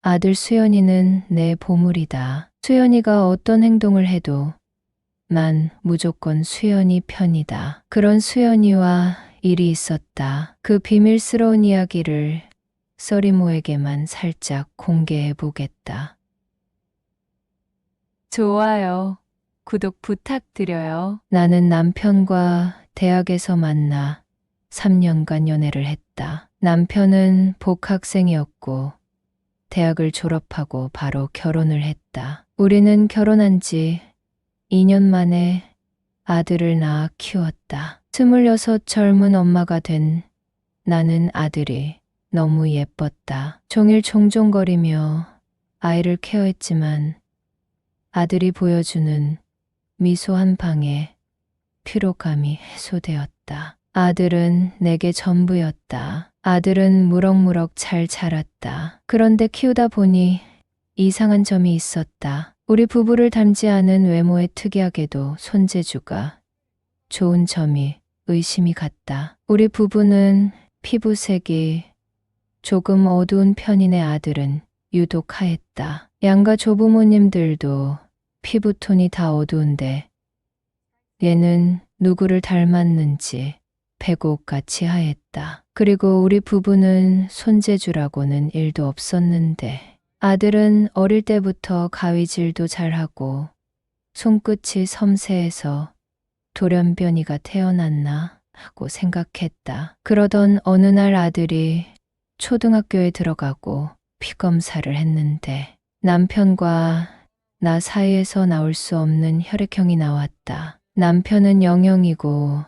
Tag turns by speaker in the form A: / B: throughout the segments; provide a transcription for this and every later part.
A: 아들 수연이는 내 보물이다. 수연이가 어떤 행동을 해도 난 무조건 수연이 편이다. 그런 수연이와 일이 있었다. 그 비밀스러운 이야기를 써리모에게만 살짝 공개해 보겠다. 좋아요. 구독 부탁드려요. 나는 남편과 대학에서 만나 3년간 연애를 했다. 남편은 복학생이었고 대학을 졸업하고 바로 결혼을 했다. 우리는 결혼한 지 2년 만에 아들을 낳아 키웠다. 26 젊은 엄마가 된 나는 아들이 너무 예뻤다. 종일 종종거리며 아이를 케어했지만 아들이 보여주는 미소 한 방에 피로감이 해소되었다. 아들은 내게 전부였다. 아들은 무럭무럭 잘 자랐다. 그런데 키우다 보니 이상한 점이 있었다. 우리 부부를 닮지 않은 외모에 특이하게도 손재주가 좋은 점이 의심이 갔다. 우리 부부는 피부색이 조금 어두운 편인 내 아들은 유독 하였다. 양가 조부모님들도 피부톤이 다 어두운데 얘는 누구를 닮았는지 백옥같이 하였다. 그리고 우리 부부는 손재주라고는 일도 없었는데 아들은 어릴 때부터 가위질도 잘하고 손끝이 섬세해서 돌연변이가 태어났나 하고 생각했다. 그러던 어느 날 아들이 초등학교에 들어가고 피검사를 했는데 남편과 나 사이에서 나올 수 없는 혈액형이 나왔다. 남편은 Y형이고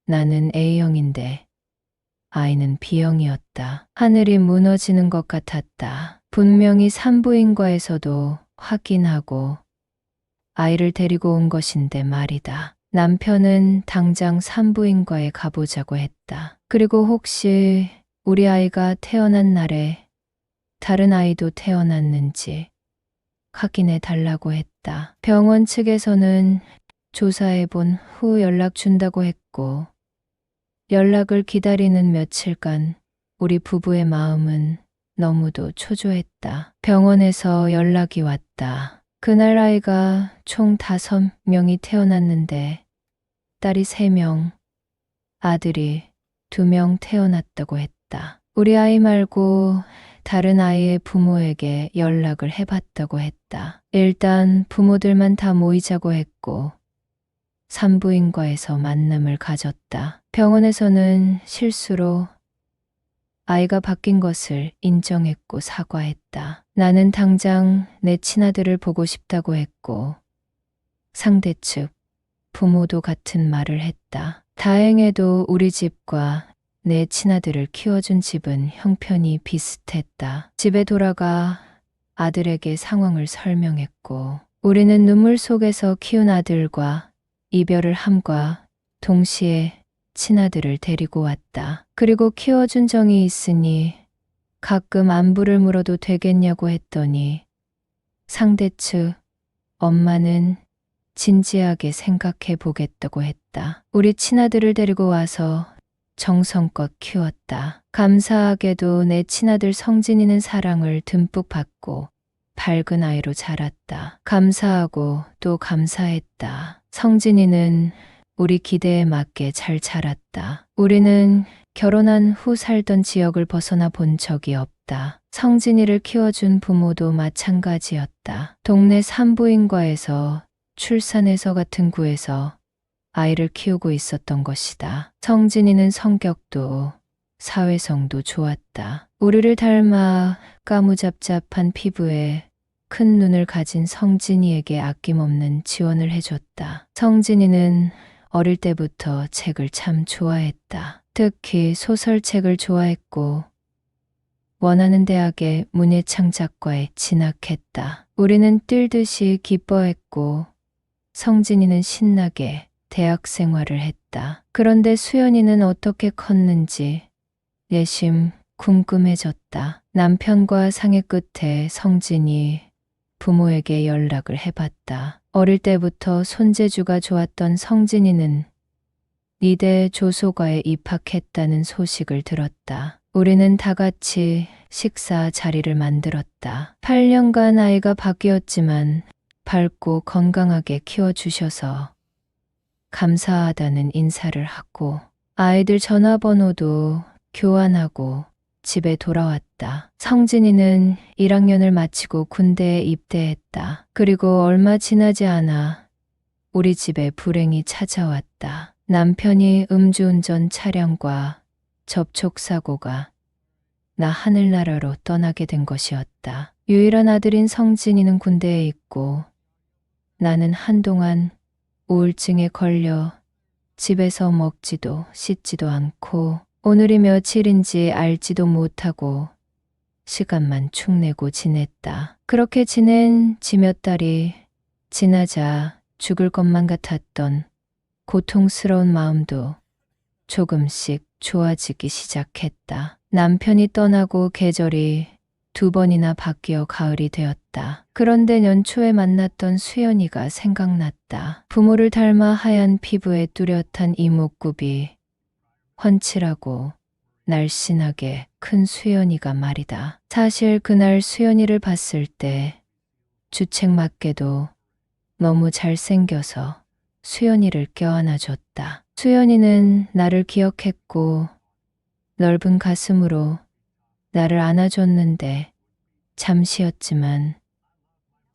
A: 나는 A형인데 아이는 B형이었다. 하늘이 무너지는 것 같았다. 분명히 산부인과에서도 확인하고 아이를 데리고 온 것인데 말이다. 남편은 당장 산부인과에 가보자고 했다. 그리고 혹시 우리 아이가 태어난 날에 다른 아이도 태어났는지 확인해 달라고 했다. 병원 측에서는 조사해 본 후 연락 준다고 했고 연락을 기다리는 며칠간 우리 부부의 마음은 너무도 초조했다. 병원에서 연락이 왔다. 그날 아이가 총 5명이 태어났는데 딸이 3명, 아들이 2명 태어났다고 했다. 우리 아이 말고 다른 아이의 부모에게 연락을 해봤다고 했다. 일단 부모들만 다 모이자고 했고 산부인과에서 만남을 가졌다. 병원에서는 실수로 아이가 바뀐 것을 인정했고 사과했다. 나는 당장 내 친아들을 보고 싶다고 했고 상대 측 부모도 같은 말을 했다. 다행히도 우리 집과 내 친아들을 키워준 집은 형편이 비슷했다. 집에 돌아가 아들에게 상황을 설명했고 우리는 눈물 속에서 키운 아들과 이별을 함과 동시에 친아들을 데리고 왔다. 그리고 키워준 정이 있으니 가끔 안부를 물어도 되겠냐고 했더니 상대 측 엄마는 진지하게 생각해 보겠다고 했다. 우리 친아들을 데리고 와서 정성껏 키웠다. 감사하게도 내 친아들 성진이는 사랑을 듬뿍 받고 밝은 아이로 자랐다. 감사하고 또 감사했다. 성진이는 우리 기대에 맞게 잘 자랐다. 우리는 결혼한 후 살던 지역을 벗어나 본 적이 없다. 성진이를 키워준 부모도 마찬가지였다. 동네 산부인과에서 출산해서 같은 구에서 아이를 키우고 있었던 것이다. 성진이는 성격도 사회성도 좋았다. 우리를 닮아 까무잡잡한 피부에 큰 눈을 가진 성진이에게 아낌없는 지원을 해줬다. 성진이는 어릴 때부터 책을 참 좋아했다. 특히 소설책을 좋아했고 원하는 대학의 문예창작과에 진학했다. 우리는 뛸듯이 기뻐했고 성진이는 신나게 대학 생활을 했다. 그런데 수연이는 어떻게 컸는지 내심 궁금해졌다. 남편과 상의 끝에 성진이 부모에게 연락을 해봤다. 어릴 때부터 손재주가 좋았던 성진이는 이대 조소과에 입학했다는 소식을 들었다. 우리는 다 같이 식사 자리를 만들었다. 8년간 아이가 바뀌었지만 밝고 건강하게 키워주셔서 감사하다는 인사를 하고 아이들 전화번호도 교환하고 집에 돌아왔다. 성진이는 1학년을 마치고 군대에 입대했다. 그리고 얼마 지나지 않아 우리 집에 불행이 찾아왔다. 남편이 음주운전 차량과 접촉사고가 나 하늘나라로 떠나게 된 것이었다. 유일한 아들인 성진이는 군대에 있고 나는 한동안 우울증에 걸려 집에서 먹지도 씻지도 않고 오늘이 며칠인지 알지도 못하고 시간만 축내고 지냈다. 그렇게 지낸 지 몇 달이 지나자 죽을 것만 같았던 고통스러운 마음도 조금씩 좋아지기 시작했다. 남편이 떠나고 계절이 2번이나 바뀌어 가을이 되었다. 그런데 연초에 만났던 수연이가 생각났다. 부모를 닮아 하얀 피부에 뚜렷한 이목구비, 훤칠하고 날씬하게 큰 수연이가 말이다. 사실 그날 수연이를 봤을 때 주책맞게도 너무 잘생겨서 수연이를 껴안아줬다. 수연이는 나를 기억했고 넓은 가슴으로 나를 안아줬는데 잠시였지만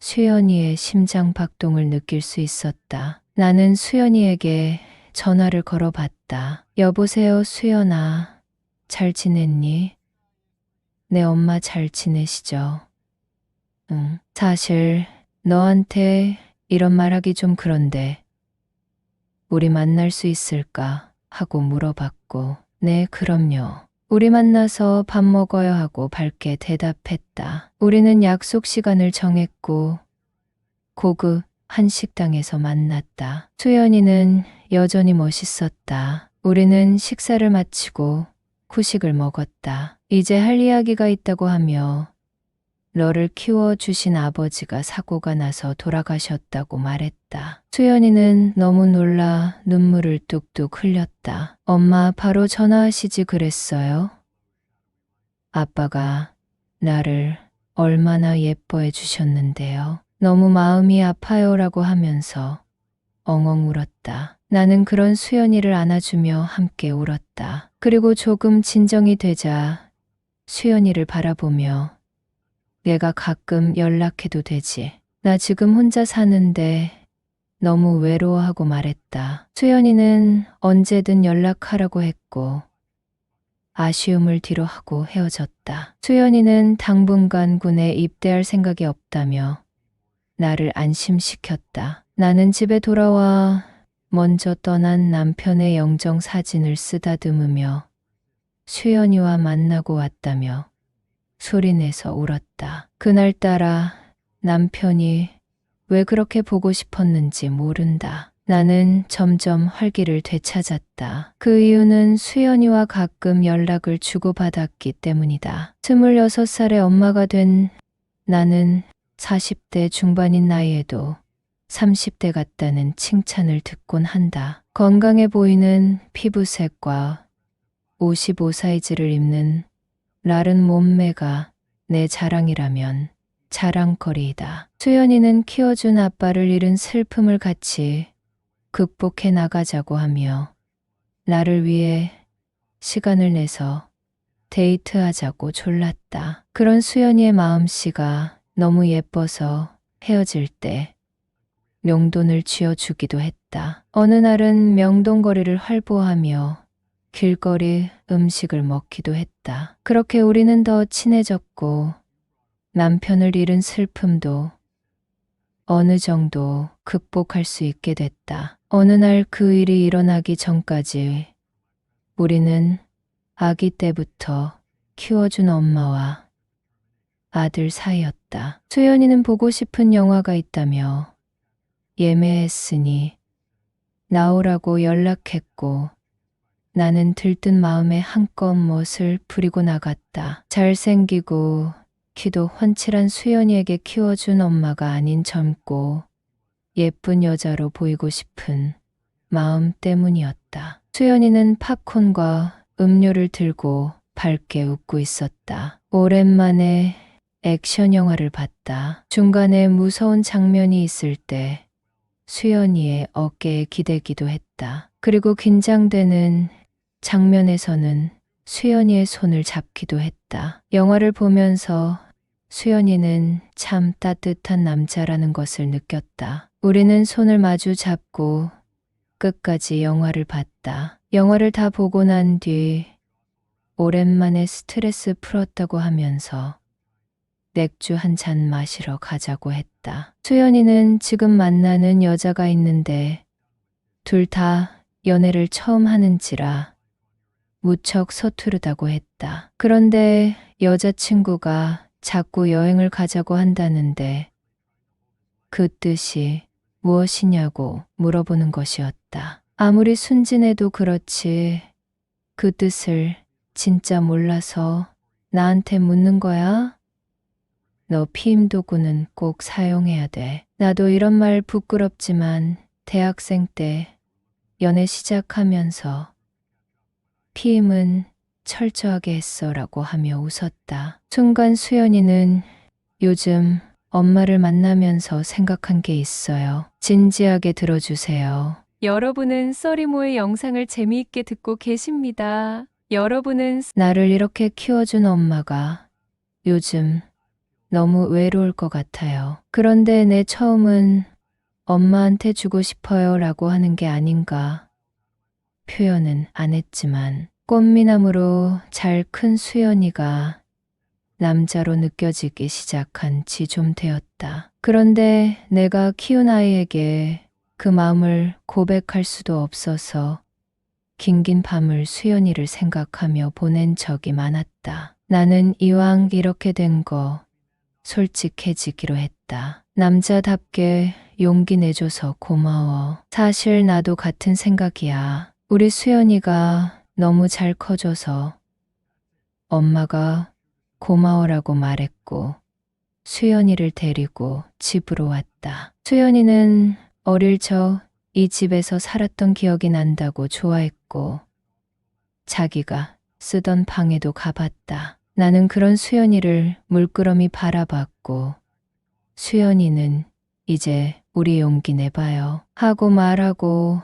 A: 수연이의 심장 박동을 느낄 수 있었다. 나는 수연이에게 전화를 걸어봤다. 여보세요, 수연아. 잘 지냈니? 내 엄마 잘 지내시죠? 응. 사실 너한테 이런 말하기 좀 그런데 우리 만날 수 있을까 하고 물어봤고 네, 그럼요. 우리 만나서 밥 먹어야 하고 밝게 대답했다. 우리는 약속 시간을 정했고 고급 한식당에서 만났다. 수연이는 여전히 멋있었다. 우리는 식사를 마치고 후식을 먹었다. 이제 할 이야기가 있다고 하며 너를 키워주신 아버지가 사고가 나서 돌아가셨다고 말했다. 수연이는 너무 놀라 눈물을 뚝뚝 흘렸다. 엄마 바로 전화하시지 그랬어요? 아빠가 나를 얼마나 예뻐해 주셨는데요. 너무 마음이 아파요라고 하면서 엉엉 울었다. 나는 그런 수연이를 안아주며 함께 울었다. 그리고 조금 진정이 되자 수연이를 바라보며 내가 가끔 연락해도 되지. 나 지금 혼자 사는데 너무 외로워하고 말했다. 수연이는 언제든 연락하라고 했고 아쉬움을 뒤로하고 헤어졌다. 수연이는 당분간 군에 입대할 생각이 없다며 나를 안심시켰다. 나는 집에 돌아와 먼저 떠난 남편의 영정 사진을 쓰다듬으며 수연이와 만나고 왔다며 소리내서 울었다. 그날따라 남편이 왜 그렇게 보고 싶었는지 모른다. 나는 점점 활기를 되찾았다. 그 이유는 수연이와 가끔 연락을 주고받았기 때문이다. 26살의 엄마가 된 나는 40대 중반인 나이에도 30대 같다는 칭찬을 듣곤 한다. 건강해 보이는 피부색과 55 사이즈를 입는 마른 몸매가 내 자랑이라면 자랑거리이다. 수연이는 키워준 아빠를 잃은 슬픔을 같이 극복해 나가자고 하며 나를 위해 시간을 내서 데이트하자고 졸랐다. 그런 수연이의 마음씨가 너무 예뻐서 헤어질 때 용돈을 쥐어주기도 했다. 어느 날은 명동거리를 활보하며 길거리 음식을 먹기도 했다. 그렇게 우리는 더 친해졌고 남편을 잃은 슬픔도 어느 정도 극복할 수 있게 됐다. 어느 날 그 일이 일어나기 전까지 우리는 아기 때부터 키워준 엄마와 아들 사이였다. 수연이는 보고 싶은 영화가 있다며 예매했으니 나오라고 연락했고 나는 들뜬 마음에 한껏 멋을 부리고 나갔다. 잘생기고 키도 훤칠한 수연이에게 키워준 엄마가 아닌 젊고 예쁜 여자로 보이고 싶은 마음 때문이었다. 수연이는 팝콘과 음료를 들고 밝게 웃고 있었다. 오랜만에 액션 영화를 봤다. 중간에 무서운 장면이 있을 때 수연이의 어깨에 기대기도 했다. 그리고 긴장되는 장면에서는 수연이의 손을 잡기도 했다. 영화를 보면서 수연이는 참 따뜻한 남자라는 것을 느꼈다. 우리는 손을 마주 잡고 끝까지 영화를 봤다. 영화를 다 보고 난 뒤 오랜만에 스트레스 풀었다고 하면서 맥주 한 잔 마시러 가자고 했다. 수연이는 지금 만나는 여자가 있는데 둘 다 연애를 처음 하는지라 무척 서투르다고 했다. 그런데 여자친구가 자꾸 여행을 가자고 한다는데 그 뜻이 무엇이냐고 물어보는 것이었다. 아무리 순진해도 그렇지 그 뜻을 진짜 몰라서 나한테 묻는 거야? 너 피임 도구는 꼭 사용해야 돼. 나도 이런 말 부끄럽지만 대학생 때 연애 시작하면서 피임은 철저하게 했어라고 하며 웃었다. 순간 수연이는 요즘 엄마를 만나면서 생각한 게 있어요. 진지하게 들어주세요. 여러분은 써리모의 영상을 재미있게 듣고 계십니다. 여러분은 나를 이렇게 키워준 엄마가 요즘 너무 외로울 것 같아요. 그런데 내 처음은 엄마한테 주고 싶어요 라고 하는 게 아닌가. 표현은 안 했지만 꽃미남으로 잘 큰 수연이가 남자로 느껴지기 시작한 지 좀 되었다. 그런데 내가 키운 아이에게 그 마음을 고백할 수도 없어서 긴긴 밤을 수연이를 생각하며 보낸 적이 많았다. 나는 이왕 이렇게 된 거 솔직해지기로 했다. 남자답게 용기 내줘서 고마워. 사실 나도 같은 생각이야. 우리 수연이가 너무 잘 커져서 엄마가 고마워라고 말했고 수연이를 데리고 집으로 왔다. 수연이는 어릴 적 이 집에서 살았던 기억이 난다고 좋아했고 자기가 쓰던 방에도 가봤다. 나는 그런 수연이를 물끄러미 바라봤고 수연이는 이제 우리 용기 내봐요 하고 말하고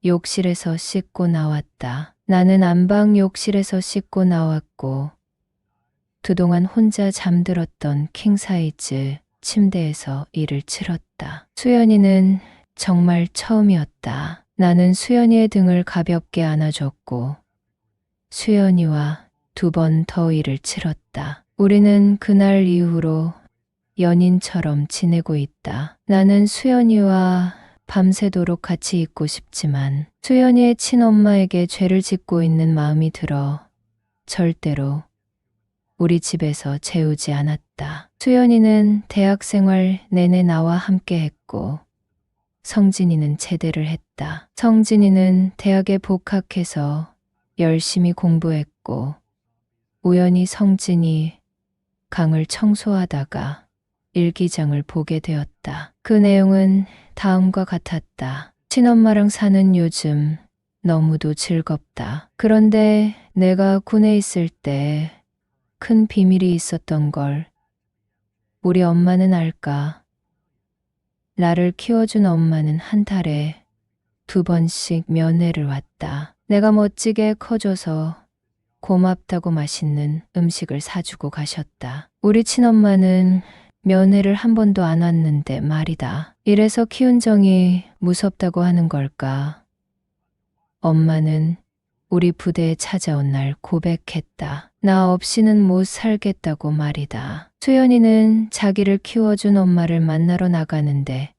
A: 욕실에서 씻고 나왔다. 나는 안방 욕실에서 씻고 나왔고 그동안 혼자 잠들었던 킹사이즈 침대에서 이를 치렀다. 수연이는 정말 처음이었다. 나는 수연이의 등을 가볍게 안아줬고 수연이와 2번 더 이를 치렀다. 우리는 그날 이후로 연인처럼 지내고 있다. 나는 수연이와 밤새도록 같이 있고 싶지만 수연이의 친엄마에게 죄를 짓고 있는 마음이 들어 절대로 우리 집에서 재우지 않았다. 수연이는 대학 생활 내내 나와 함께 했고 성진이는 제대를 했다. 성진이는 대학에 복학해서 열심히 공부했고 우연히 성진이 강을 청소하다가 일기장을 보게 되었다. 그 내용은 다음과 같았다. 친엄마랑 사는 요즘 너무도 즐겁다. 그런데 내가 군에 있을 때 큰 비밀이 있었던 걸 우리 엄마는 알까? 나를 키워준 엄마는 한 달에 2번씩 면회를 왔다. 내가 멋지게 커져서 고맙다고 맛있는 음식을 사주고 가셨다. 우리 친엄마는 면회를 한 번도 안 왔는데 말이다. 이래서 키운 정이 무섭다고 하는 걸까? 엄마는 우리 부대에 찾아온 날 고백했다. 나 없이는 못 살겠다고 말이다. 수연이는 자기를 키워준 엄마를 만나러 나가는데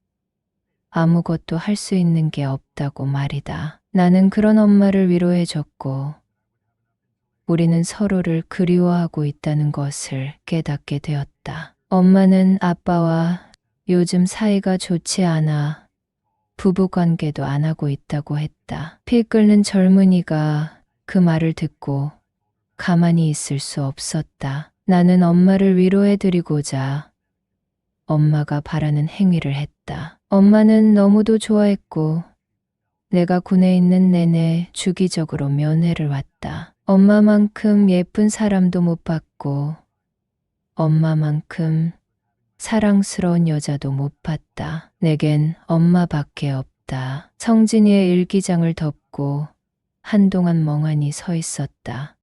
A: 아무것도 할 수 있는 게 없다고 말이다. 나는 그런 엄마를 위로해줬고 우리는 서로를 그리워하고 있다는 것을 깨닫게 되었다. 엄마는 아빠와 요즘 사이가 좋지 않아 부부관계도 안 하고 있다고 했다. 피 끓는 젊은이가 그 말을 듣고 가만히 있을 수 없었다. 나는 엄마를 위로해드리고자 엄마가 바라는 행위를 했다. 엄마는 너무도 좋아했고 내가 군에 있는 내내 주기적으로 면회를 왔다. 엄마만큼 예쁜 사람도 못 봤고, 엄마만큼 사랑스러운 여자도 못 봤다. 내겐 엄마밖에 없다. 성진이의 일기장을 덮고 한동안 멍하니 서 있었다.